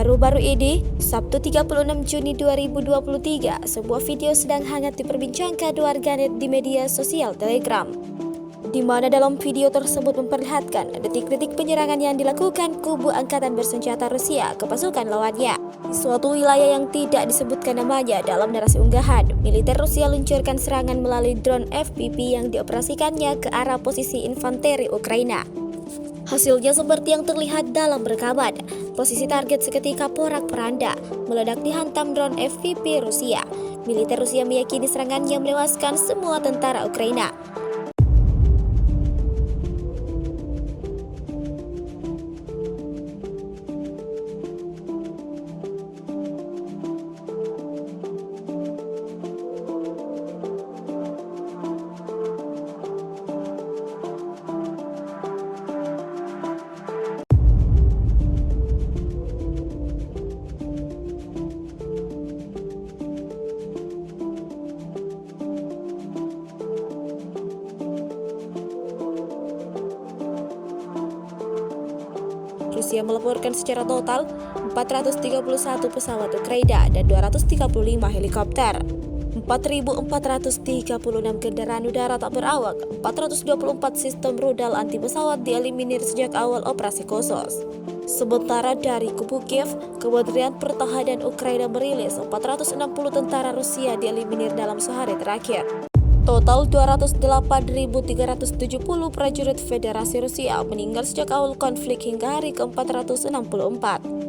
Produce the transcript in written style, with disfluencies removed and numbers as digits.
Baru-baru ini, Sabtu 36 Juni 2023, sebuah video sedang hangat diperbincangkan warganet di media sosial Telegram, di mana dalam video tersebut memperlihatkan detik-detik penyerangan yang dilakukan kubu angkatan bersenjata Rusia ke pasukan lawannya. Di suatu wilayah yang tidak disebutkan namanya dalam narasi unggahan, militer Rusia luncurkan serangan melalui drone FPV yang dioperasikannya ke arah posisi infanteri Ukraina. Hasilnya seperti yang terlihat dalam rekaman. Posisi target seketika porak-poranda, meledak dihantam drone FPV Rusia. Militer Rusia meyakini serangannya melewaskan semua tentara Ukraina. Rusia melaporkan secara total 431 pesawat Ukraina dan 235 helikopter, 4.436 kendaraan udara tak berawak, 424 sistem rudal anti pesawat dieliminir sejak awal operasi khusus. Sementara dari kubu Kiev, Kementerian Pertahanan Ukraina merilis 460 tentara Rusia dieliminir dalam sehari terakhir. Total 208.370 prajurit Federasi Rusia meninggal sejak awal konflik hingga hari ke-464.